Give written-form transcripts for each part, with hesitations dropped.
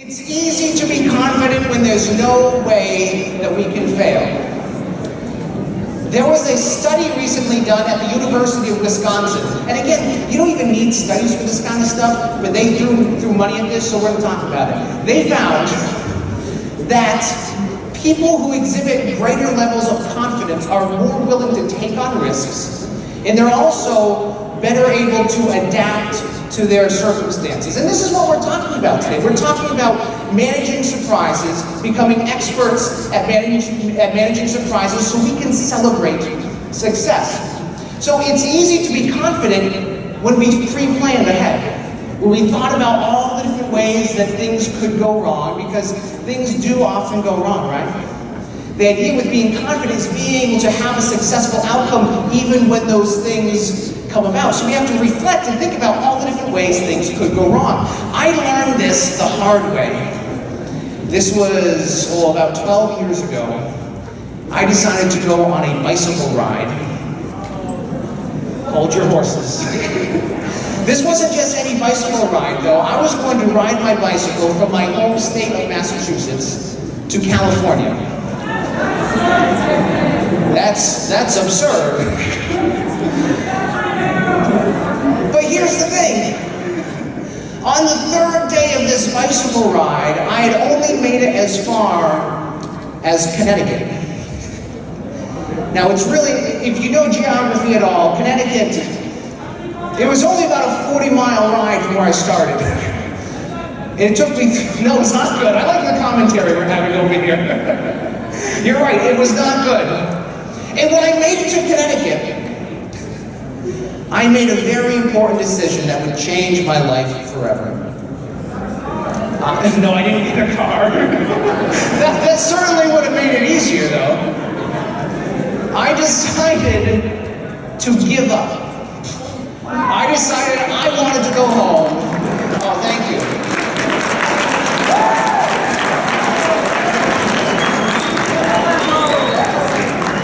It's easy to be confident when there's no way that we can fail. There was a study recently done at the University of Wisconsin. And again, you don't even need studies for this kind of stuff, but they threw money at this, so we're going to talk about it. They found that people who exhibit greater levels of confidence are more willing to take on risks, and they're also better able to adapt to their circumstances. And this is what we're talking about today. We're talking about managing surprises, becoming experts at managing surprises so we can celebrate success. So it's easy to be confident when we pre-planned ahead, when we thought about all the different ways that things could go wrong, because things do often go wrong, right? The idea with being confident is being able to have a successful outcome even when those things come about. So we have to reflect and think about all the different ways things could go wrong. I learned this the hard way. This was, about 12 years ago. I decided to go on a bicycle ride. Hold your horses. This wasn't just any bicycle ride, though. I was going to ride my bicycle from my home state of Massachusetts to California. That's absurd. But here's the thing. On the third day of this bicycle ride, I had only made it as far as Connecticut. Now it's really, if you know geography at all, Connecticut, it was only about a 40-mile ride from where I started. And it took me, no, it's not good. I like the commentary we're having over here. You're right, it was not good. And when I made it to Connecticut, I made a very important decision that would change my life forever. No, I didn't get a car. that certainly would have made it easier, though. I decided to give up. I decided I wanted to go home. Oh, thank you.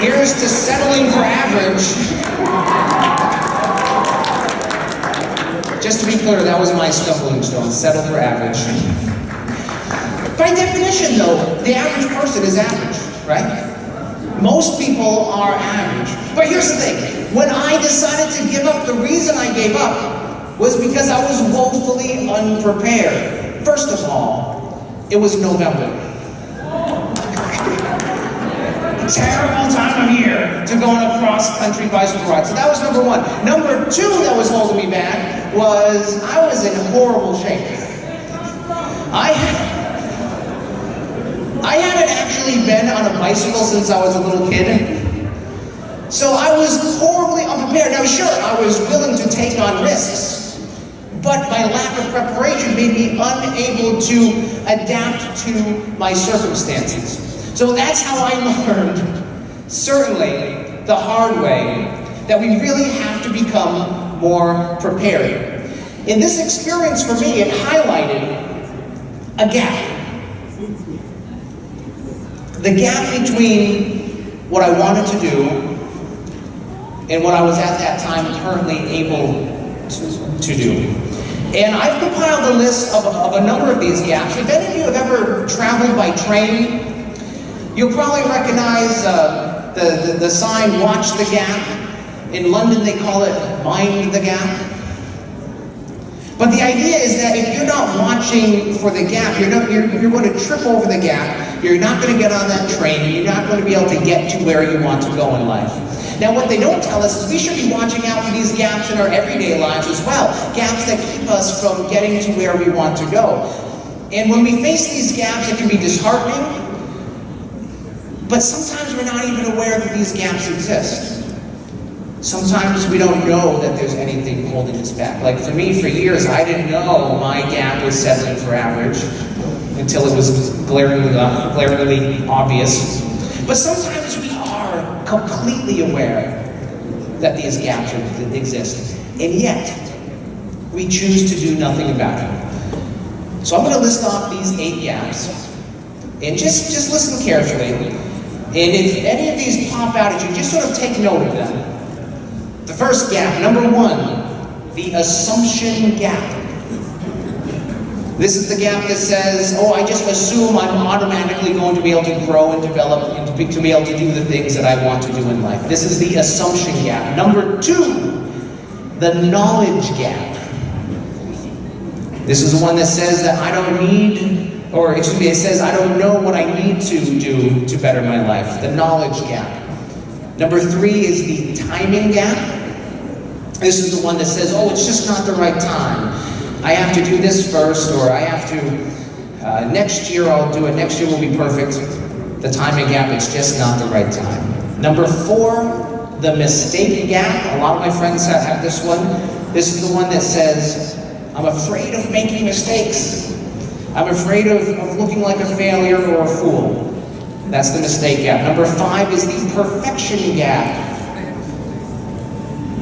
Here's to settling for average. Just to be clear, that was my stumbling stone, settle for average. By definition, though, the average person is average, right? Most people are average. But here's the thing, when I decided to give up, the reason I gave up was because I was woefully unprepared. First of all, it was November. Terrible time of year to go on a cross-country bicycle ride. So that was number one. Number two that was holding me back was I was in horrible shape. I hadn't actually been on a bicycle since I was a little kid. So I was horribly unprepared. Now sure, I was willing to take on risks, but my lack of preparation made me unable to adapt to my circumstances. So that's how I learned, certainly the hard way, that we really have to become more prepared. In this experience for me, it highlighted a gap. The gap between what I wanted to do and what I was at that time currently able to do. And I've compiled a list of a number of these gaps. If any of you have ever traveled by train, you'll probably recognize the sign, "Watch the Gap." In London, they call it "Mind the Gap." But the idea is that if you're not watching for the gap, you're going to trip over the gap, you're not going to get on that train, and you're not going to be able to get to where you want to go in life. Now, what they don't tell us is we should be watching out for these gaps in our everyday lives as well, gaps that keep us from getting to where we want to go. And when we face these gaps, it can be disheartening. But sometimes we're not even aware that these gaps exist. Sometimes we don't know that there's anything holding us back. Like for me, for years, I didn't know my gap was settling for average until it was glaringly obvious. But sometimes we are completely aware that these gaps exist, and yet we choose to do nothing about it. So I'm going to list off these 8 gaps, and just listen carefully. And if any of these pop out at you, just sort of take note of them. The first gap, number 1, the assumption gap. This is the gap that says, oh, I just assume I'm automatically going to be able to grow and develop and to be able to do the things that I want to do in life. This is the assumption gap. Number 2, the knowledge gap. This is the one that says that I don't need, or excuse me, it says I don't know what I need to do to better my life. The knowledge gap. Number 3 is the timing gap. This is the one that says, oh, it's just not the right time. I have to do this first, or I have to, next year I'll do it, next year will be perfect. The timing gap, it's just not the right time. Number 4, the mistake gap. A lot of my friends have this one. This is the one that says, I'm afraid of making mistakes. I'm afraid of looking like a failure or a fool. That's the mistake gap. Number 5 is the perfection gap.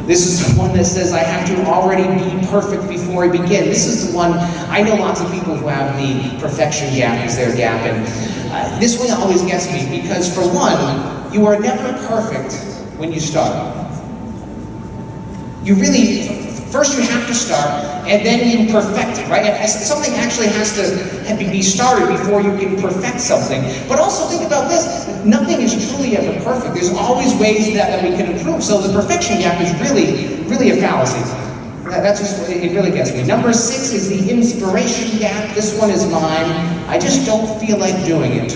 This is the one that says I have to already be perfect before I begin. This is the one, I know lots of people who have the perfection gap as their gap, and this one always gets me because for one, you are never perfect when you start. You really, first you have to start, and then you perfect it, right? Something actually has to be started before you can perfect something. But also think about this, nothing is truly ever perfect. There's always ways that we can improve. So the perfection gap is really a fallacy. That's just, it really gets me. Number 6 is the inspiration gap. This one is mine. I just don't feel like doing it.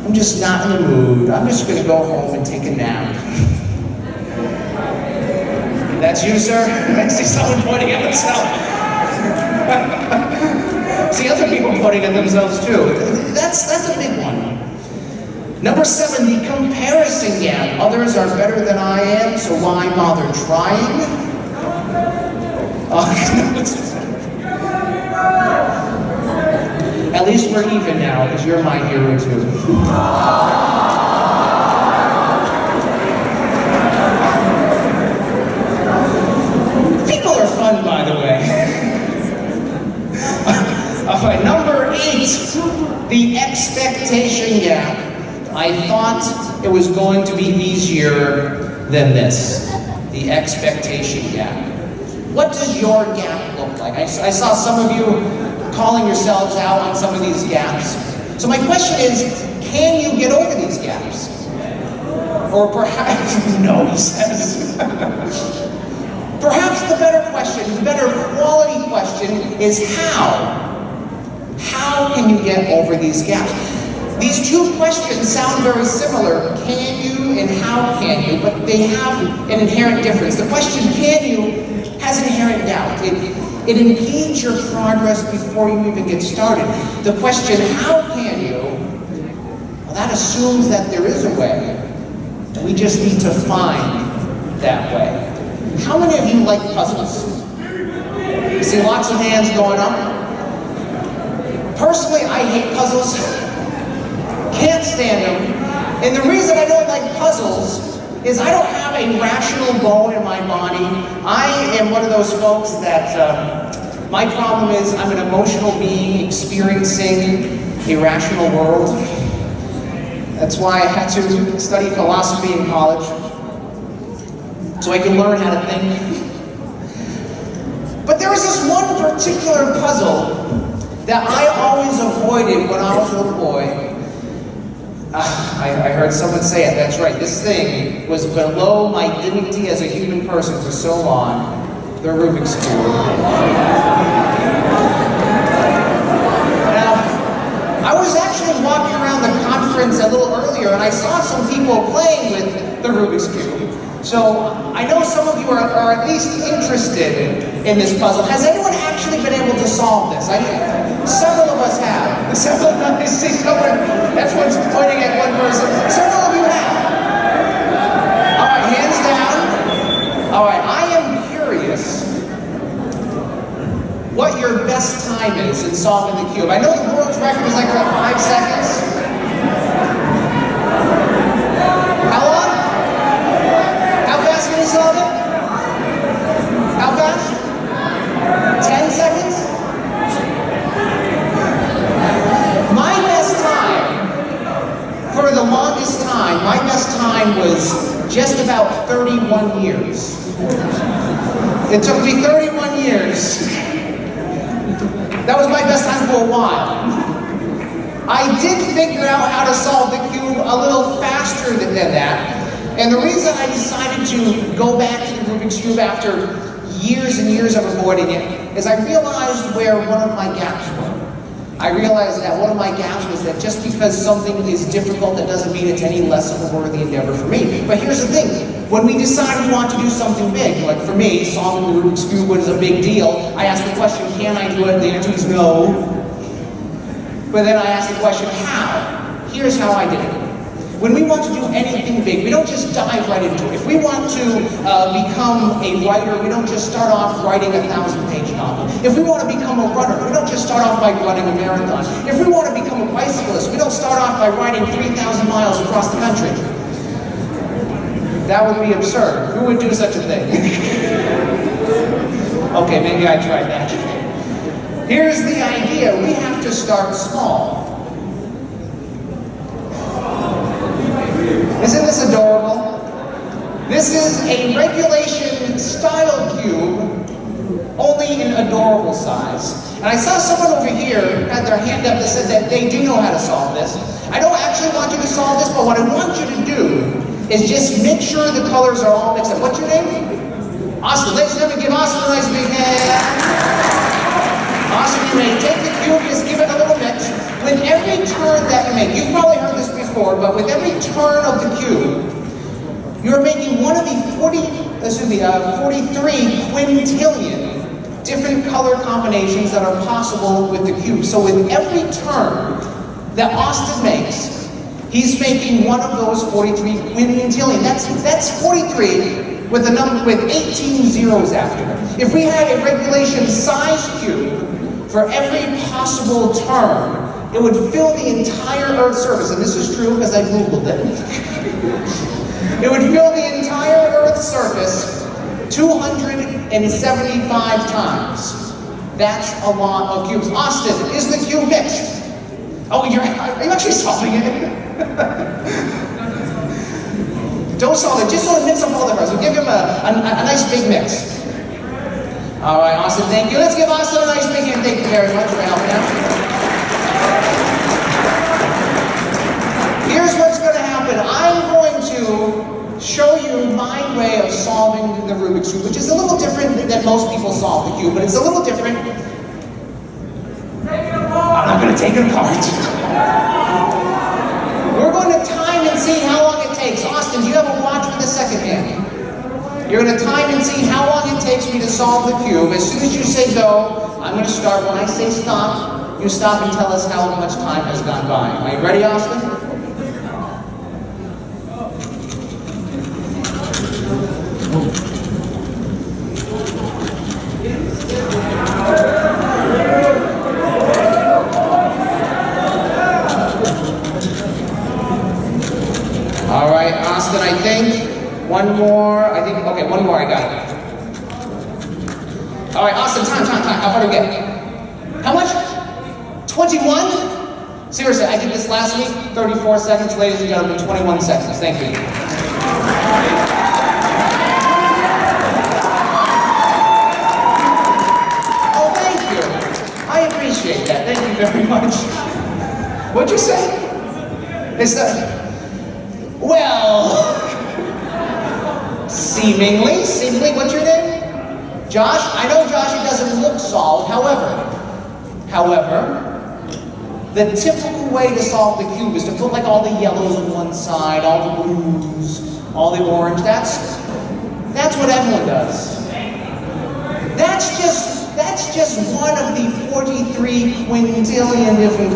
I'm just not in the mood. I'm just gonna go home and take a nap. That's you, sir? I see someone pointing at themselves. See other people pointing at themselves too. That's a big one. Number 7, the comparison gap. Others are better than I am, so why bother trying? At least we're even now, because you're my hero too. Fun, by the way. Alright, number 8, the expectation gap. I thought it was going to be easier than this. The expectation gap. What does your gap look like? I saw some of you calling yourselves out on some of these gaps. So my question is, can you get over these gaps? Or perhaps, no, he says. Perhaps the better question, the better quality question is how? How can you get over these gaps? These two questions sound very similar, can you and how can you, but they have an inherent difference. The question, can you, has inherent doubt. It impedes your progress before you even get started. The question, how can you, well, that assumes that there is a way. We just need to find that way. How many of you like puzzles? You see lots of hands going up. Personally, I hate puzzles. Can't stand them. And the reason I don't like puzzles is I don't have a rational goal in my body. I am one of those folks that my problem is I'm an emotional being experiencing a rational world. That's why I had to study philosophy in college, so I can learn how to think. But there was this one particular puzzle that I always avoided when I was a little boy. I heard someone say it, that's right, this thing was below my dignity as a human person for so long, the Rubik's Cube. Now, I was actually walking around the conference a little earlier and I saw some people playing with the Rubik's Cube. So, I know some of you are at least interested in this puzzle. Has anyone actually been able to solve this? Several of us have. Several of us, I see someone, everyone's pointing at one person. Several of you have. All right, hands down. All right, I am curious what your best time is in solving the cube. I know the world's record is like about 5 seconds. How long? How fast can you solve it? How fast? 10 seconds? My best time, for the longest time, my best time was just about 31 years. It took me 31 years That was my best time for a while. I did figure out how to solve the cube a little faster than that. And the reason I decided to go back to the Rubik's Cube after years and years of avoiding it is I realized where one of my gaps were. I realized that one of my gaps was that just because something is difficult, that doesn't mean it's any less of a worthy endeavor for me. But here's the thing, when we decide we want to do something big, like for me, solving the Rubik's Cube was a big deal, I asked the question, can I do it? The answer is no. But then I asked the question, how? Here's how I did it. When we want to do anything big, we don't just dive right into it. If we want to become a writer, we don't just start off writing a 1,000-page novel. If we want to become a runner, we don't just start off by running a marathon. If we want to become a bicyclist, we don't start off by riding 3,000 miles across the country. That would be absurd. Who would do such a thing? Okay, maybe I tried that. Here's the idea. We have to start small. Isn't this adorable? This is a regulation style cube, only in adorable size. And I saw someone over here had their hand up that said that they do know how to solve this. I don't actually want you to solve this, but what I want you to do is just make sure the colors are all mixed up. What's your name? Austin. Ladies and gentlemen, give Austin a nice big hand. Austin, you may take the cube, just give it a little mix. With every turn that you make, you've probably heard this before, but with every turn of the cube, you're making one of the 43 quintillion different color combinations that are possible with the cube. So with every turn that Austin makes, he's making one of those 43 quintillion. That's 43 with a number with 18 zeros after it. If we had a regulation size cube for every possible turn, it would fill the entire Earth's surface, and this is true because I Googled it. It would fill the entire Earth's surface 275 times. That's a lot of cubes. Austin, is the cube mixed? Oh, are you actually solving it? Don't solve it, just sort of mix up all the parts. We'll give him a nice big mix. All right, Austin, thank you. Let's give Austin a nice big hand. Thank you very much for helping out. Here's what's going to happen. I'm going to show you my way of solving the Rubik's Cube, which is a little different than most people solve the cube, but it's a little different. I'm not going to take it apart. We're going to time and see how long it takes. Austin, do you have a watch with a second hand? You're going to time and see how long it takes me to solve the cube. As soon as you say go, I'm going to start. When I say stop, you stop and tell us how much time has gone by. Are you ready, Austin? All right, Austin, I think one more, okay, one more, I got it. All right, Austin, time. How far do we get? How much? 21? Seriously, I did this last week, 34 seconds, ladies and gentlemen, 21 seconds. Thank you. Oh, thank you. I appreciate that. Thank you very much. What'd you say? It's well, seemingly, what's your name? Josh? I know, Josh, it doesn't look solved. However, the typical way to solve the cube is to put like all the yellows on one side, all the blues, all the orange. That's what Evelyn does. That's just one of the 43 quintillion different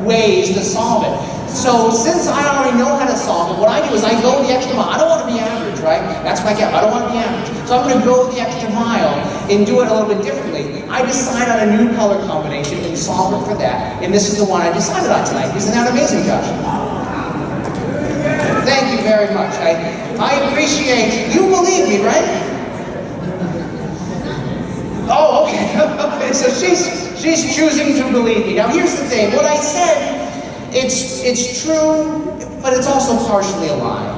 ways to solve it. So since I already know how to solve it, what I do is I go the extra mile. I don't want to be average, right? That's my gap. I don't want to be average. So I'm going to go the extra mile and do it a little bit differently. I decide on a new color combination and solve it for that. And this is the one I decided on tonight. Isn't that amazing, Josh? Thank you very much. I appreciate, you believe me, right? Oh, okay. Okay, so she's choosing to believe me. Now here's the thing. What I said, it's true, but it's also partially a lie.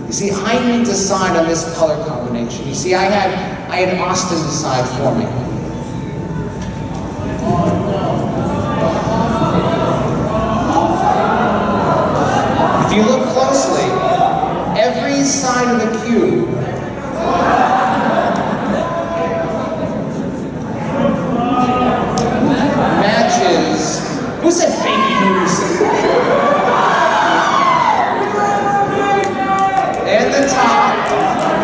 You see, I didn't decide on this color combination. You see, I had Austin decide for me. Who said fake news? And the top,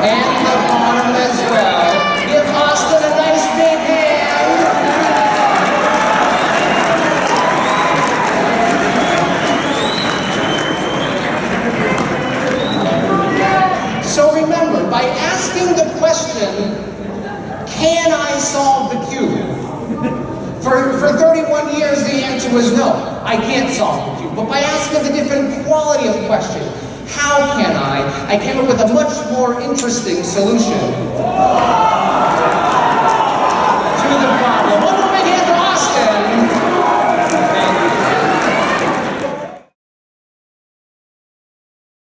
and the bottom as well. Give Austin a nice big hand. So remember, by asking the question, can I solve the cube? For 31 years, the answer was no. I can't solve the cube. But by asking the different quality of question, how can I came up with a much more interesting solution.